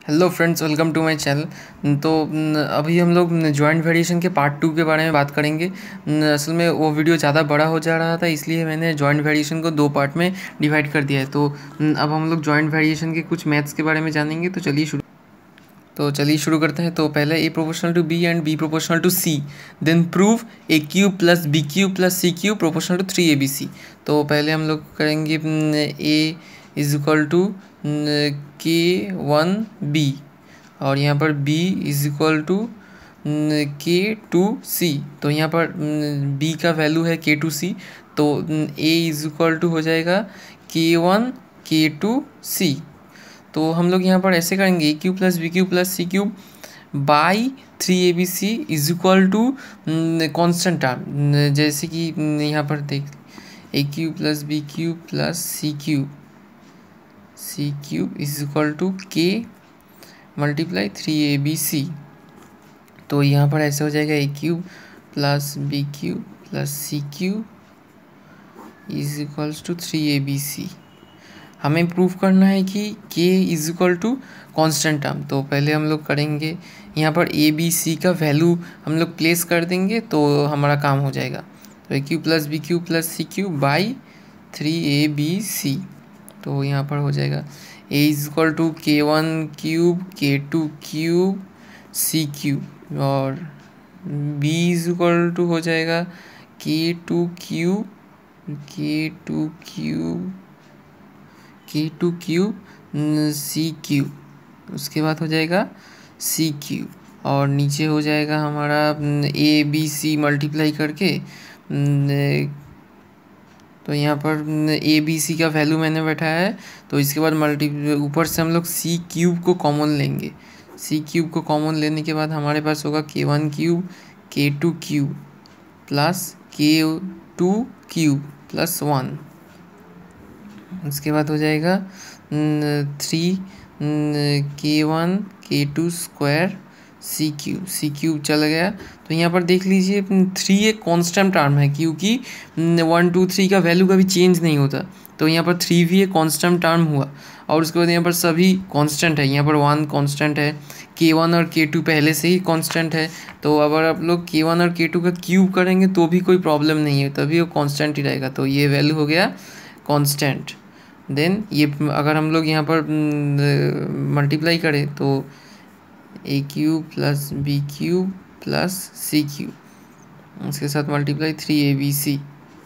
Hello friends, welcome to my channel. तो अभी हम लोग जॉइंट वेरिएशन के पार्ट 2 के बारे में बात करेंगे। असल में वो वीडियो ज़्यादा बड़ा हो जा रहा था, इसलिए मैंने जॉइंट वेरिएशन को 2 पार्ट में डिवाइड कर दिया है। तो अब हम लोग जॉइंट वेरिएशन के कुछ मैथ्स के बारे में जानेंगे। तो चलिए शुरू करते हैं। तो पहले A proportional to B and B proportional to C, then prove A cube plus B cube plus C cube proportional to 3abc। तो पहले हम लोग करेंगे ए इज इक्वल टू K1b और यहाँ पर b is equal to K2c। तो यहाँ पर b का वैल्यू है K2c, तो a इज इक्वल टू हो जाएगा K1 K2c। तो हम लोग यहाँ पर ऐसे करेंगे A cube plus B cube plus C cube by 3abc is equal to constant term, जैसे कि यहाँ पर देख A cube plus B cube plus C cube is equal to K multiply 3abc। तो यहाँ पर ऐसे हो जाएगा A cube plus B cube plus C cube is equals to 3abc। हमें प्रूफ करना है कि k is equal to constant term. तो पहले हम लोग करेंगे यहाँ पर ए बी सी का वैल्यू हम लोग प्लेस कर देंगे तो हमारा काम हो जाएगा। तो A cube plus B cube plus C cube by 3abc। तो यहाँ पर हो जाएगा A is equal to K1 cube K2 cube C cube और b इज इक्वल टू हो जाएगा K2 क्यूब सी क्यूब। उसके बाद हो जाएगा सी क्यूब और नीचे हो जाएगा हमारा ए बी सी मल्टीप्लाई करके। तो यहाँ पर ए बी सी का वैल्यू मैंने बैठाया है, तो इसके बाद ऊपर से हम लोग सी क्यूब को कॉमन लेंगे। सी क्यूब को कॉमन लेने के बाद हमारे पास होगा K1 cube K2 cube plus K2 cube plus 1। उसके बाद हो जाएगा 3K1 K2 स्क्वायर सी क्यूब चला गया। तो यहाँ पर देख लीजिए 3 एक कांस्टेंट टर्म है, क्योंकि 1 2 3 का वैल्यू कभी चेंज नहीं होता। तो यहाँ पर 3 भी एक कांस्टेंट टर्म हुआ और उसके बाद यहाँ पर सभी कांस्टेंट है। यहाँ पर 1 कांस्टेंट है, K1 और K2 पहले से ही कांस्टेंट है। तो अगर आप लोग K1 और K2 का क्यूब करेंगे तो भी कोई प्रॉब्लम नहीं है, तभी वो कांस्टेंट ही रहेगा। तो ये वैल्यू हो गया कांस्टेंट। देन ये अगर हम लोग यहाँ पर मल्टीप्लाई करें तो A cube plus B cube plus C cube, उसके साथ मल्टीप्लाई 3abc,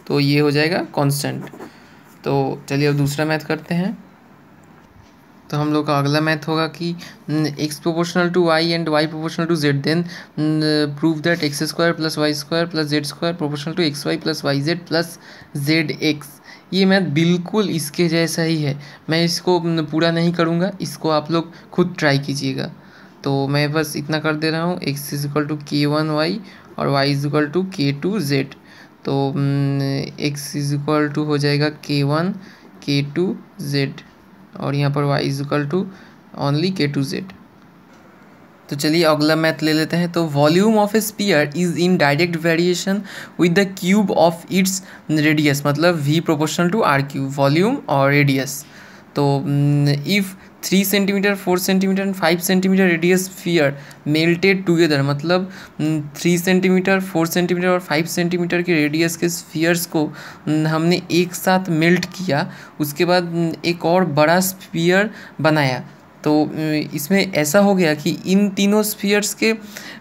तो ये हो जाएगा कांस्टेंट। तो चलिए अब दूसरा मैथ करते हैं। तो हम लोग का अगला मैथ होगा कि x proportional to y and y proportional to z, then prove that X square plus Y square plus Z square proportional to X Y plus Y Z plus Z X. ये math बिल्कुल इसके जैसा ही है। मैं इसको पूरा नहीं करूँगा, इसको आप लोग खुद ट्राई कीजिएगा। तो मैं बस इतना कर दे रहा हूँ, x is equal to K1y और y is equal to K2z। तो x इज इक्वल टू हो जाएगा K1 K2z और यहाँ पर y is equal to only K2z। तो चलिए अगला मैथ ले लेते हैं। तो volume of a sphere is in direct variation with the cube of its radius, मतलब v proportional to r cube, volume और रेडियस। तो if 3 centimetre 4 centimetre and 5 centimetre radius sphere melted together, मतलब 3 centimetre 4 centimetre और 5 centimetre के radius के spheres को हमने एक साथ मेल्ट किया, उसके बाद एक और बड़ा स्फीयर बनाया। तो इसमें ऐसा हो गया कि इन तीनों स्फीयर्स के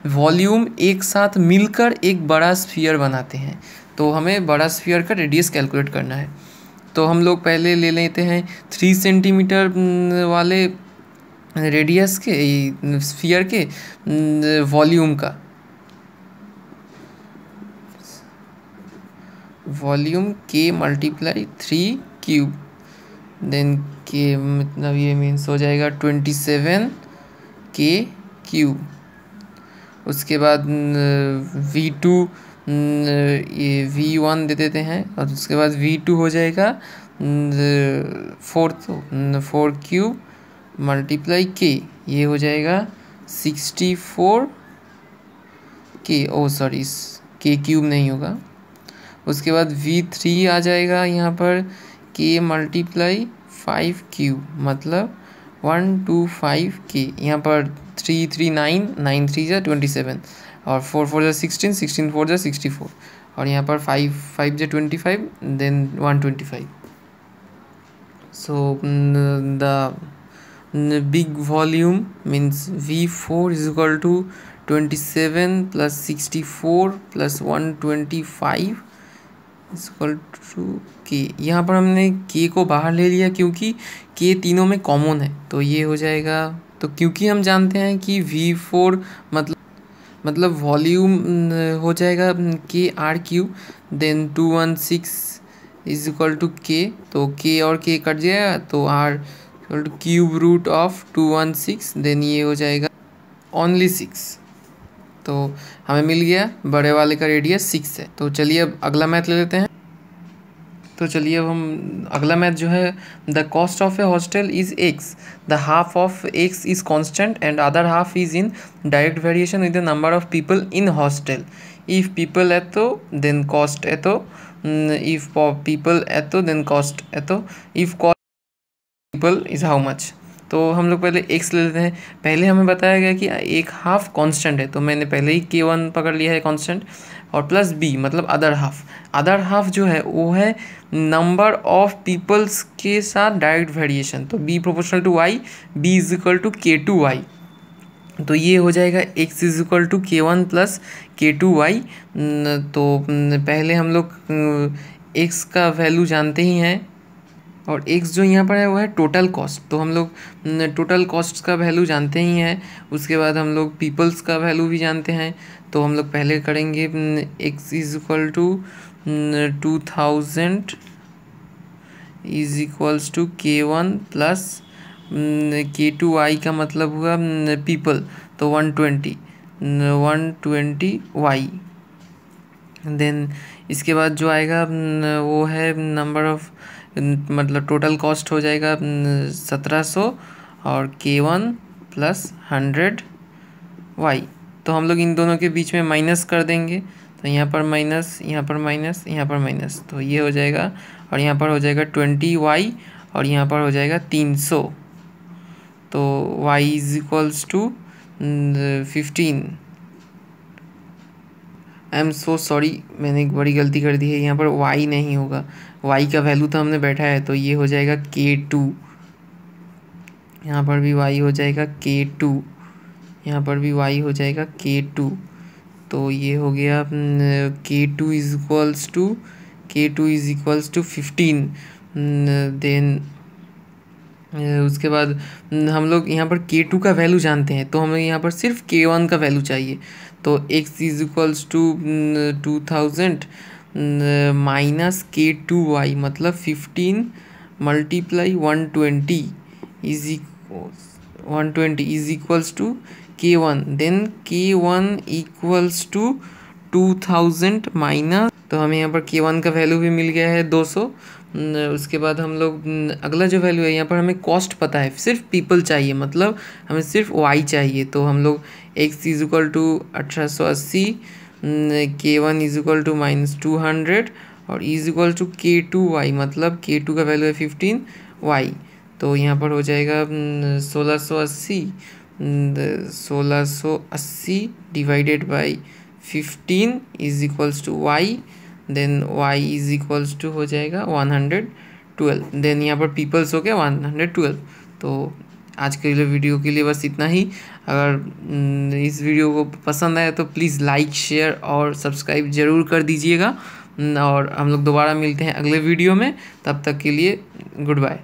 वॉल्यूम एक साथ मिलकर एक बड़ा स्फीयर बनाते हैं। तो हमें बड़ा स्फीयर का रेडियस कैलकुलेट करना है। तो हम लोग पहले ले लेते हैं 3 सेंटीमीटर वाले रेडियस के स्फीयर के वॉल्यूम का, volume K multiply 3 cube, then K मतलब ये मीन्स हो जाएगा 27K क्यूब। उसके बाद V2 ये V1 दे देते हैं और उसके बाद V2 हो जाएगा 4 क्यूब मल्टीप्लाई K, ये हो जाएगा 64K। ओ सॉरी, K क्यूब नहीं होगा। उसके बाद V3 आ जाएगा यहाँ पर K मल्टीप्लाई 5 क्यूब, मतलब 125k। यहाँ पर 3 3 9, 9 3 जा 27, और 4 4 जा 16, 16 4 जा 64, और यहाँ पर 5 5 जा 25, then 125। So the big volume means V4 is equal to 27 plus 64 plus 125 is equal to K। यहाँ पर हमने K को बाहर ले लिया क्योंकि K तीनों में कॉमन है, तो ये हो जाएगा। तो क्योंकि हम जानते हैं कि V4 मतलब वॉल्यूम हो जाएगा K R cube, then 216 is equal to K, तो K और K कट जाएगा तो R equal to cube root of 216, then ये हो जाएगा ओनली 6। तो हमें मिल गया बड़े वाले का रेडियस 6 है। तो चलिए अब अगला मैथ ले लेते हैं। तो चलिए अब हम अगला मैथ जो है, the cost of A hostel is x, the half of x is constant and other half is in direct variation with the number of people in hostel. If people एतो देन कॉस्ट एतो, if people एतो then cost एतो, if cost people is how much. तो हम लोग पहले x ले लेते हैं। पहले हमें बताया गया कि एक हाफ कांस्टेंट है, तो मैंने पहले ही k1 पकड़ लिया है कांस्टेंट, और प्लस b मतलब अदर हाफ। अदर हाफ जो है वो है नंबर ऑफ पीपल्स के साथ डायरेक्ट वेरिएशन, तो b proportional to y, b is equal to k to y। तो ये हो जाएगा x is equal to k1 plus k2y। तो पहले हम लोग x का वैल्यू जानते ही हैं, और x जो यहाँ पर है वो है टोटल कॉस्ट, तो हम लोग टोटल कॉस्ट का वैल्यू जानते ही हैं। उसके बाद हम लोग पीपल्स का वैल्यू भी जानते हैं, तो हम लोग पहले करेंगे x is equal to 2000 is equals to k1 plus k2y का मतलब हुआ पीपल, तो 120y। देन इसके बाद जो आएगा वो है नंबर ऑफ, मतलब टोटल कॉस्ट हो जाएगा 1700 और k1 प्लस 100y। तो हम लोग इन दोनों के बीच में माइनस कर देंगे, तो यहाँ पर माइनस, यहाँ पर माइनस, यहाँ पर माइनस, तो ये हो जाएगा, और यहाँ पर हो जाएगा 20y, और यहाँ पर हो जाएगा 300। तो y is equals to 15। I am so sorry, मैंने एक बड़ी गलती कर दी है, यहाँ पर y नहीं होगा, y का वैल्यू तो हमने बैठा है, तो ये हो जाएगा k2। यहाँ पर भी y हो जाएगा k2, यहाँ पर भी y हो जाएगा k2। तो ये हो गया k2 is equals to 15। Then उसके बाद हम लोग यहाँ पर k2 का वैल्यू जानते हैं, तो हमें यहाँ पर सिर्फ k1 का वैल्यू चाहिए। तो x is equals to 2000 minus k2y मतलब 15 multiply 120 is equals to k1, then k1 equals to 2000 minus, तो हमें यहाँ पर k1 का वैल्यू भी मिल गया है 200। उसके बाद हम लोग अगला जो वैल्यू है, यहाँ पर हमें कॉस्ट पता है, सिर्फ पीपल चाहिए, मतलब हमें सिर्फ y चाहिए, तो हम लोग x is equal to 1880, k1 is equal to -200 और इज इक्वल टू k2y मतलब k2 का वैल्यू है 15y। तो यहाँ पर हो जाएगा 1680 divided by 15 is equals to y, then y is equals to हो जाएगा 112, देन यहाँ पर पीपल्स हो गया 112। तो आज के लिए वीडियो के लिए बस इतना ही। अगर इस वीडियो को पसंद आया तो प्लीज़ लाइक, शेयर और सब्सक्राइब ज़रूर कर दीजिएगा, और हम लोग दोबारा मिलते हैं अगले वीडियो में। तब तक के लिए गुड बाय।